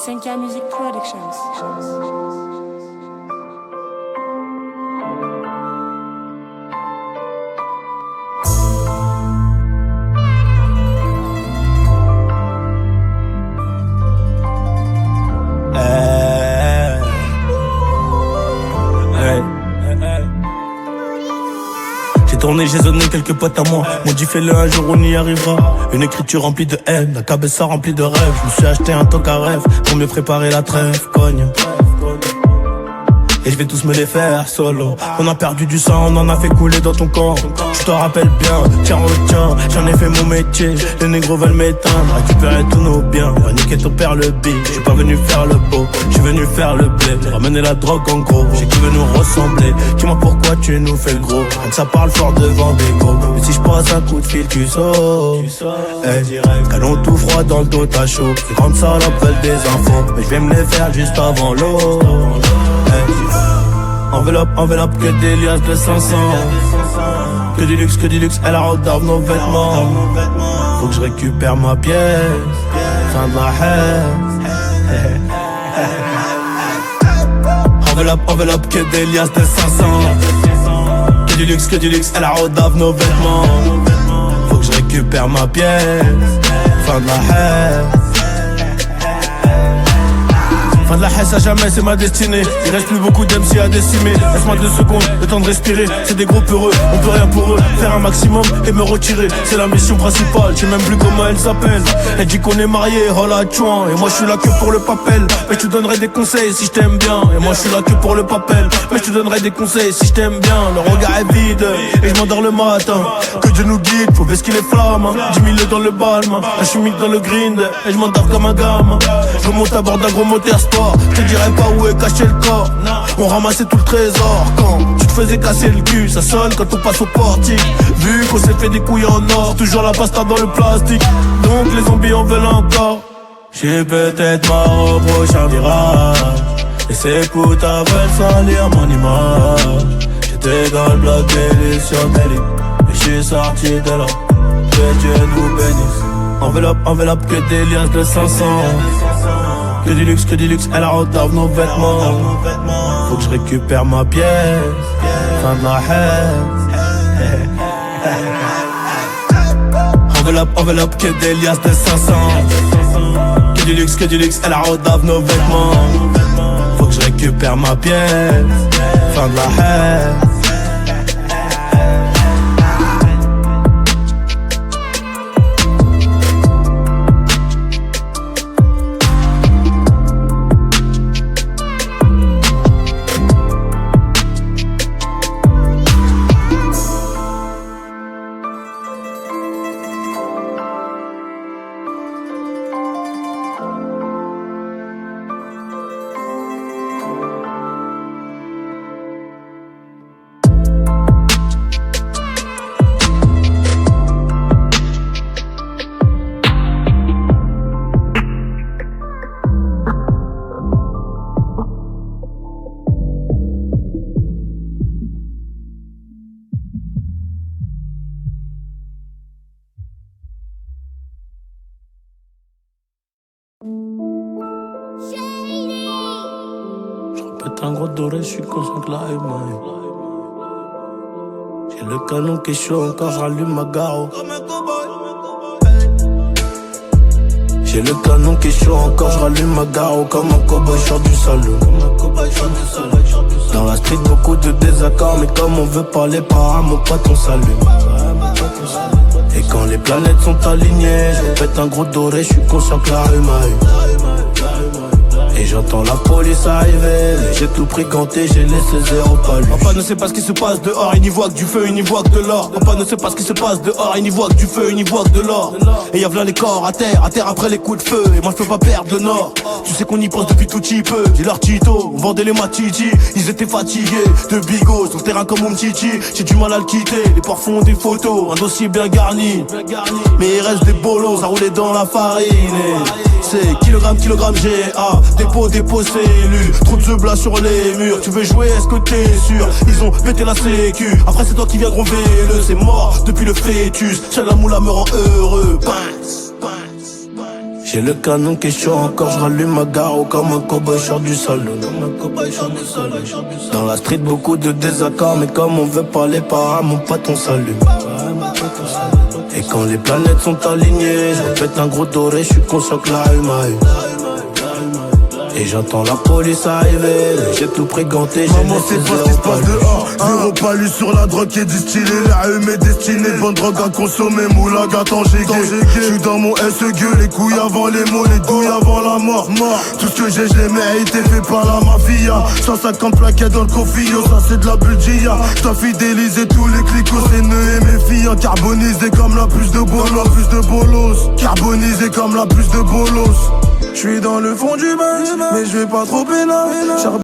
SNK Music Productions. J'ai tourné, j'ai zoné quelques potes à moi. M'ont dit fais-le un jour, on y arrivera. Une écriture remplie de haine, la cabessa remplie de rêves. Je me suis acheté un tank à rêve pour mieux préparer la trêve, cogne. Et je vais tous me les faire solo. On a perdu du sang, on en a fait couler dans ton corps. Je te rappelle bien, tiens retiens, j'en ai fait mon métier. Les négros veulent m'éteindre, récupérer tous nos biens. Va niquer ton père le big, je suis pas venu faire le beau, je suis venu faire le blé. Ramener la drogue en gros, j'ai qui veut nous ressembler. Dis-moi pourquoi tu nous fais le gros, même ça parle fort devant des gros. Mais si je passe un coup de fil, tu sautes. Canon tout froid dans le dos, t'as chaud. Ces grandes salopes veulent des infos, mais je vais me les faire juste avant l'eau. Enveloppe, que des liasses de 500. Que du luxe, elle a rodave nos vêtements. Faut que je récupère ma pièce. Fin de la haine. Enveloppe, que des liasses de 500. Que du luxe, elle a rodave nos vêtements. Faut que je récupère ma pièce. Fin de la haine. Fin de la haisse à jamais, c'est ma destinée. Il reste plus beaucoup d'MC à décimer. Laisse-moi 2 secondes, le temps de respirer. C'est des groupes heureux, on peut rien pour eux. Faire un maximum et me retirer, c'est la mission principale. Je sais même plus comment elle s'appelle. Elle dit qu'on est mariés, oh la chouin. Et moi je suis là que pour le papel. Mais je te donnerai des conseils si je t'aime bien. Et moi je suis là que pour le papel. Mais je te donnerai des conseils si je t'aime bien. Le regard est vide et je m'endors le matin. Que Dieu nous guide, faut baisser les flammes. 10 000 dans le balme, un chimique dans le grind. Et je m'endors comme un gamin. Je remonte à bord d'un gros moteur sport. Je te dirais pas où est caché le corps. On ramassait tout le trésor. Quand tu te faisais casser le cul, ça sonne quand on passe au portique. Vu qu'on s'est fait des couilles en or, toujours la pasta dans le plastique. Donc les zombies en veulent encore. J'suis peut-être mort au prochain virage. Et ces putains veulent salir mon image. J'étais dans le bloc des sur Nelly. Et j'suis sorti de là. Que Dieu nous bénisse. Enveloppe, que des liasses de 500. Que du luxe, elle a retard nos vêtements. Faut que je récupère ma pièce. Fin de la haine. Enveloppe, que des liasses de 500. Que du luxe, elle a retard nos vêtements. Faut que je récupère ma pièce. Fin de la haine. Un gros doré, je suis conscient que la man. J'ai le canon qui est chaud, encore j'allume ma garo. J'ai le canon qui est chaud, encore j'allume ma garo. Comme un cowboy sort du salon. Dans la street beaucoup de désaccords, mais comme on veut parler par mon pote on s'allume. Et quand les planètes sont alignées, je pète un gros doré, je suis conscient que la rue m'a eu. Et j'entends la police arriver, mais j'ai tout pris ganté, j'ai laissé zéro palu. Papa ne sait pas ce qui se passe dehors, il n'y voit que du feu, il n'y voit que de l'or. Papa ne sait pas ce qui se passe dehors, il n'y voit que du feu, il n'y voit que de l'or. Et y'a plein les corps à terre après les coups de feu. Et moi je peux pas perdre le nord, tu sais qu'on y pense depuis tout petit peu. J'ai leur Tito, on vendait les matiti, ils étaient fatigués de bigot sur le terrain comme mon titi. J'ai du mal à le quitter, les ports font des photos, un dossier bien garni. Mais il reste des bolos, ça roulait dans la farine. C'est kilogramme, GA, dépôt, CELU. Trop de blas sur les murs, tu veux jouer, est-ce que t'es sûr? Ils ont pété la sécu, après c'est toi qui viens gronver le. C'est mort depuis le fœtus, seule la moula me rend heureux. J'ai le canon qui est chaud encore, je rallume ma garo comme un cowboy sort du salon. Dans la street beaucoup de désaccords, mais comme on veut parler par mon pote on s'allume. Et quand les planètes sont alignées, je répète un gros doré, je suis conscient que la rue m'a eu. Et j'entends la police arriver, j'ai tout pris ganté, j'ai maman c'est pas ce qui se passe dehors. Zéro palu sur la drogue qui est distillée. La rue m'est destinée, bonne drogue à consommer. Moulaga attends j'ai j'suis dans mon SEG, les couilles avant les mots, les douilles avant la mort. Tout ce que j'ai je l'ai mérité, fait par la mafia. 150 plaquettes dans le cofio, ça c'est de la budgia. J'dois fidéliser tous les clicos, c'est nœuds et mes filles. Carbonisé comme la plus de bolos. Carbonisé comme la plus de bolos. J'suis dans le fond du bain, mais je vais pas trop pénal.